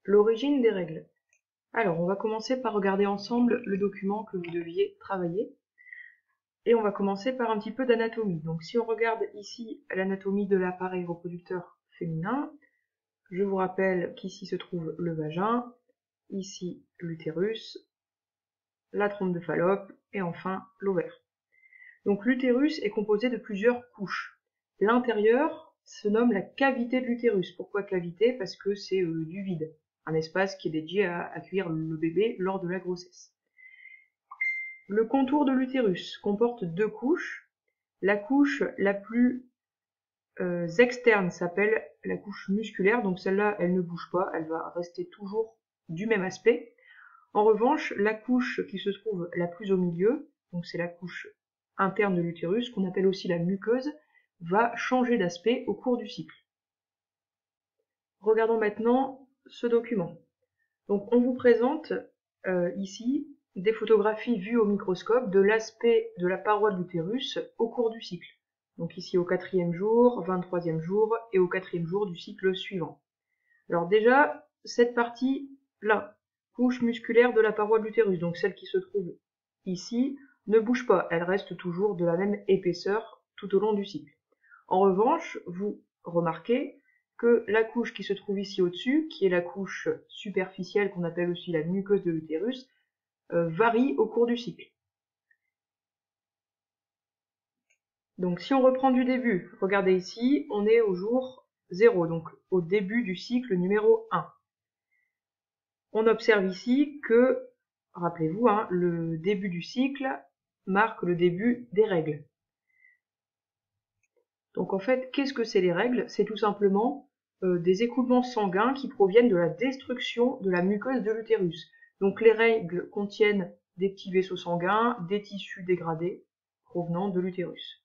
L'origine des règles. Alors, on va commencer par regarder ensemble le document que vous deviez travailler. Et on va commencer par un petit peu d'anatomie. Donc, si on regarde ici l'anatomie de l'appareil reproducteur féminin, je vous rappelle qu'ici se trouve le vagin, ici l'utérus, la trompe de Fallope et enfin l'ovaire. Donc, l'utérus est composé de plusieurs couches. L'intérieur se nomme la cavité de l'utérus. Pourquoi cavité? Parce que c'est du vide, un espace qui est dédié à accueillir le bébé lors de la grossesse. Le contour de l'utérus comporte deux couches. La couche la plus externe s'appelle la couche musculaire, donc celle-là, elle ne bouge pas, elle va rester toujours du même aspect. En revanche, la couche qui se trouve la plus au milieu, donc c'est la couche interne de l'utérus, qu'on appelle aussi la muqueuse, va changer d'aspect au cours du cycle. Regardons maintenant ce document. Donc on vous présente ici des photographies vues au microscope de l'aspect de la paroi de l'utérus au cours du cycle. Donc ici au 4e jour, 23e jour et au 4e jour du cycle suivant. Alors déjà, cette partie-là, couche musculaire de la paroi de l'utérus, donc celle qui se trouve ici, ne bouge pas, elle reste toujours de la même épaisseur tout au long du cycle. En revanche, vous remarquez que la couche qui se trouve ici au-dessus, qui est la couche superficielle qu'on appelle aussi la muqueuse de l'utérus, varie au cours du cycle. Donc si on reprend du début, regardez ici, on est au jour 0, donc au début du cycle numéro 1. On observe ici que, rappelez-vous, le début du cycle marque le début des règles. Donc en fait, qu'est-ce que c'est les règles? C'est tout simplement des écoulements sanguins qui proviennent de la destruction de la muqueuse de l'utérus. Donc les règles contiennent des petits vaisseaux sanguins, des tissus dégradés provenant de l'utérus.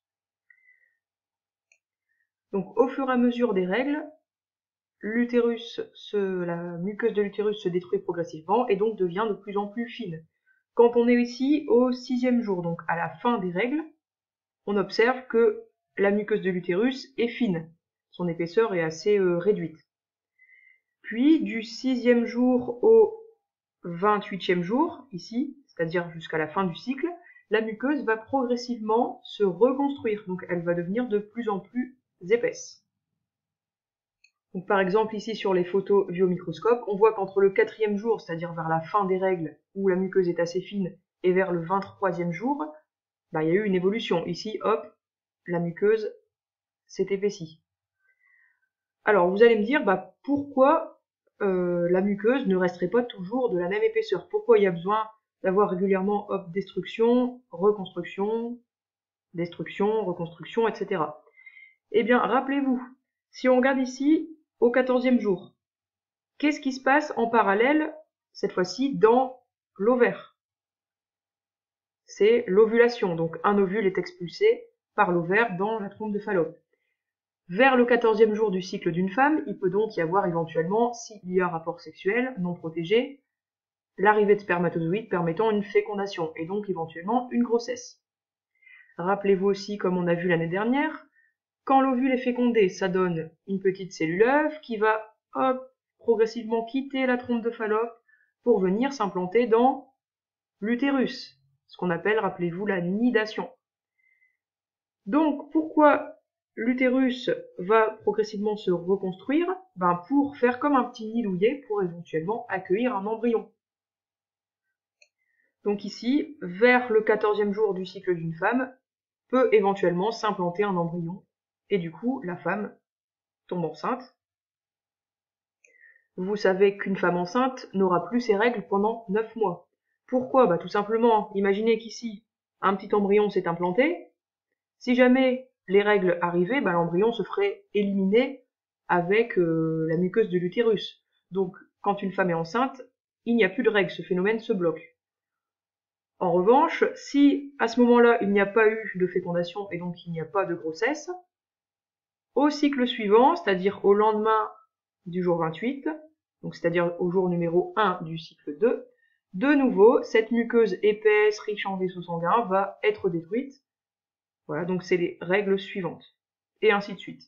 Donc au fur et à mesure des règles, la muqueuse de l'utérus se détruit progressivement et donc devient de plus en plus fine. Quand on est ici au 6e jour, donc à la fin des règles, on observe que la muqueuse de l'utérus est fine. Son épaisseur est assez réduite. Puis du 6e jour au 28e jour, ici, c'est-à-dire jusqu'à la fin du cycle, la muqueuse va progressivement se reconstruire, donc elle va devenir de plus en plus épaisse. Donc par exemple ici sur les photos vues au microscope, on voit qu'entre le 4e jour, c'est-à-dire vers la fin des règles, où la muqueuse est assez fine, et vers le 23e jour, il y a eu une évolution. Ici, hop, la muqueuse s'est épaissie. Alors vous allez me dire, pourquoi la muqueuse ne resterait pas toujours de la même épaisseur? Pourquoi il y a besoin d'avoir régulièrement, hop, destruction, reconstruction, destruction, reconstruction, etc. Eh bien, rappelez-vous, si on regarde ici, au 14e jour, qu'est-ce qui se passe en parallèle, cette fois-ci, dans l'ovaire? C'est l'ovulation, donc un ovule est expulsé par l'ovaire dans la trompe de Fallope. Vers le 14e jour du cycle d'une femme, il peut donc y avoir éventuellement, s'il y a un rapport sexuel non protégé, l'arrivée de spermatozoïdes permettant une fécondation, et donc éventuellement une grossesse. Rappelez-vous aussi, comme on a vu l'année dernière, quand l'ovule est fécondé, ça donne une petite cellule œuf qui va, hop, progressivement quitter la trompe de Fallope pour venir s'implanter dans l'utérus, ce qu'on appelle, rappelez-vous, la nidation. Donc, pourquoi l'utérus va progressivement se reconstruire? Pour faire comme un petit nid douillet pour éventuellement accueillir un embryon. Donc ici, vers le 14e jour du cycle d'une femme, peut éventuellement s'implanter un embryon, et du coup, la femme tombe enceinte. Vous savez qu'une femme enceinte n'aura plus ses règles pendant 9 mois. Pourquoi? Tout simplement, imaginez qu'ici, un petit embryon s'est implanté. Si jamais les règles arrivaient, l'embryon se ferait éliminer avec la muqueuse de l'utérus. Donc, quand une femme est enceinte, il n'y a plus de règles, ce phénomène se bloque. En revanche, si à ce moment-là, il n'y a pas eu de fécondation et donc il n'y a pas de grossesse, au cycle suivant, c'est-à-dire au lendemain du jour 28, donc c'est-à-dire au jour numéro 1 du cycle 2, de nouveau, cette muqueuse épaisse, riche en vaisseaux sanguins, va être détruite. Voilà, donc c'est les règles suivantes, et ainsi de suite.